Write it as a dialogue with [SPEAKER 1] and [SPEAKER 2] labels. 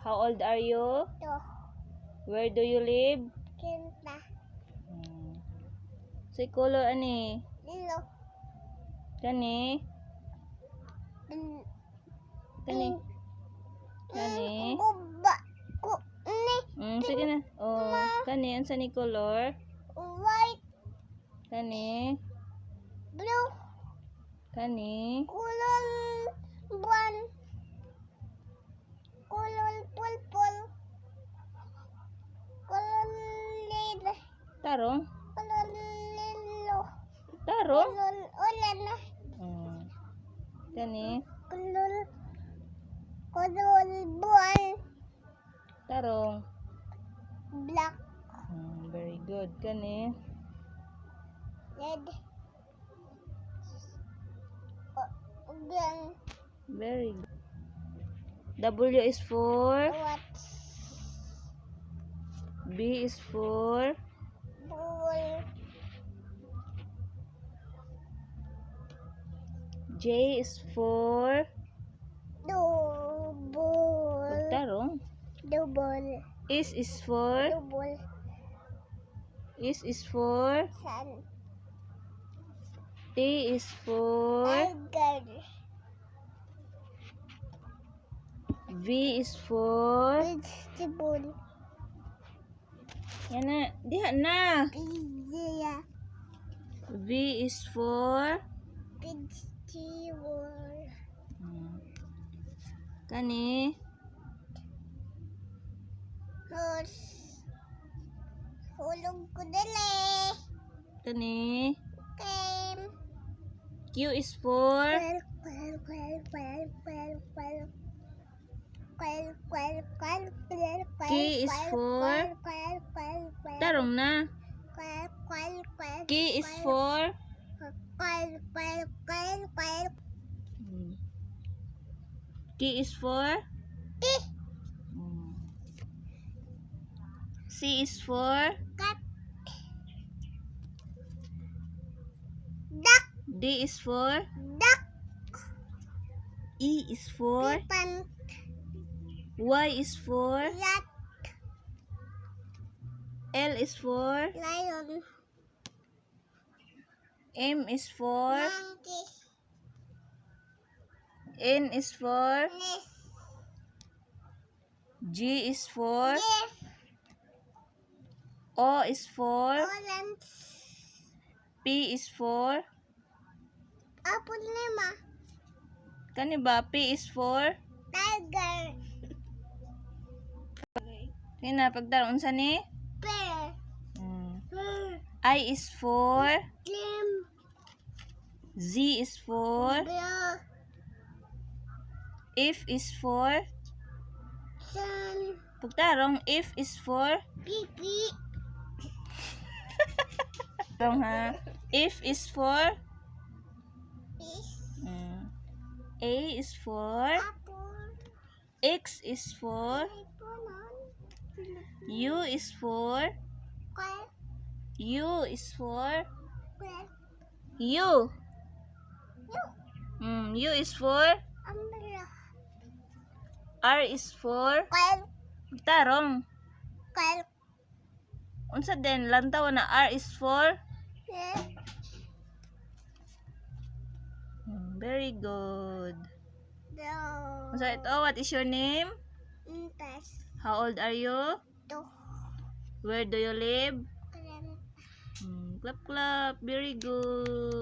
[SPEAKER 1] How old are you?
[SPEAKER 2] 2.
[SPEAKER 1] Where do you live?
[SPEAKER 2] Kinta.
[SPEAKER 1] Say color ani.
[SPEAKER 2] Lilo.
[SPEAKER 1] Kani. Kani. Kani.
[SPEAKER 2] Kuba. Ni.
[SPEAKER 1] Sige na. Oh, kani unsa ni color?
[SPEAKER 2] White.
[SPEAKER 1] Kani.
[SPEAKER 2] Blue.
[SPEAKER 1] Kani.
[SPEAKER 2] Kulol buwan. Kulol pulpul. Kulol lid.
[SPEAKER 1] Tarong.
[SPEAKER 2] Kulol lilo.
[SPEAKER 1] Tarong.
[SPEAKER 2] Kulol ulan.
[SPEAKER 1] Kani.
[SPEAKER 2] Kulol buwan.
[SPEAKER 1] Tarong.
[SPEAKER 2] Black.
[SPEAKER 1] Very good. Kani.
[SPEAKER 2] Red. Green.
[SPEAKER 1] Very good. W is for.
[SPEAKER 2] What?
[SPEAKER 1] B is for.
[SPEAKER 2] Bull.
[SPEAKER 1] J is for.
[SPEAKER 2] Double.
[SPEAKER 1] Tarong.
[SPEAKER 2] Double.
[SPEAKER 1] S is for.
[SPEAKER 2] Double.
[SPEAKER 1] S is for.
[SPEAKER 2] Sun.
[SPEAKER 1] T is for.
[SPEAKER 2] Tiger.
[SPEAKER 1] V is for.
[SPEAKER 2] Vegetable.
[SPEAKER 1] Yan na. Diha na.
[SPEAKER 2] Pizza.
[SPEAKER 1] V is for.
[SPEAKER 2] Vegetable.
[SPEAKER 1] Kani.
[SPEAKER 2] Horse. Hulog ko dali.
[SPEAKER 1] Kani.
[SPEAKER 2] Came.
[SPEAKER 1] Q is for. K is for. Tarong na. K is for. K is for. C is for.
[SPEAKER 2] Cat. Duck.
[SPEAKER 1] D is for.
[SPEAKER 2] Duck.
[SPEAKER 1] E is for.
[SPEAKER 2] Elephant.
[SPEAKER 1] Y is for.
[SPEAKER 2] Rat.
[SPEAKER 1] L is for.
[SPEAKER 2] Lion.
[SPEAKER 1] M is for.
[SPEAKER 2] Monkey.
[SPEAKER 1] N is for.
[SPEAKER 2] Nest.
[SPEAKER 1] G is for.
[SPEAKER 2] Gift.
[SPEAKER 1] O is for.
[SPEAKER 2] Orange.
[SPEAKER 1] P is for.
[SPEAKER 2] Apple 5.
[SPEAKER 1] Kani ba? P is for.
[SPEAKER 2] Tiger.
[SPEAKER 1] Kaya na pagtarong unsa ni?
[SPEAKER 2] Bear.
[SPEAKER 1] I is for.
[SPEAKER 2] Slim.
[SPEAKER 1] Z is for.
[SPEAKER 2] Bear.
[SPEAKER 1] F is for.
[SPEAKER 2] Sun.
[SPEAKER 1] Pagtarong F is for.
[SPEAKER 2] Pipi.
[SPEAKER 1] Tarong ha. F is for.
[SPEAKER 2] Fish.
[SPEAKER 1] A is for.
[SPEAKER 2] Apple.
[SPEAKER 1] X is for. U is for.
[SPEAKER 2] Quail.
[SPEAKER 1] U is for.
[SPEAKER 2] Quail.
[SPEAKER 1] U.
[SPEAKER 2] You.
[SPEAKER 1] U is for.
[SPEAKER 2] Umbrella.
[SPEAKER 1] R is for.
[SPEAKER 2] Quail.
[SPEAKER 1] Tarong.
[SPEAKER 2] Quail.
[SPEAKER 1] Unsa din lantaw na R is for. Very good.
[SPEAKER 2] No.
[SPEAKER 1] Unsa ito? What is your name?
[SPEAKER 2] Test.
[SPEAKER 1] How old are you?
[SPEAKER 2] 2.
[SPEAKER 1] Where do you live? Clap clap. Very good.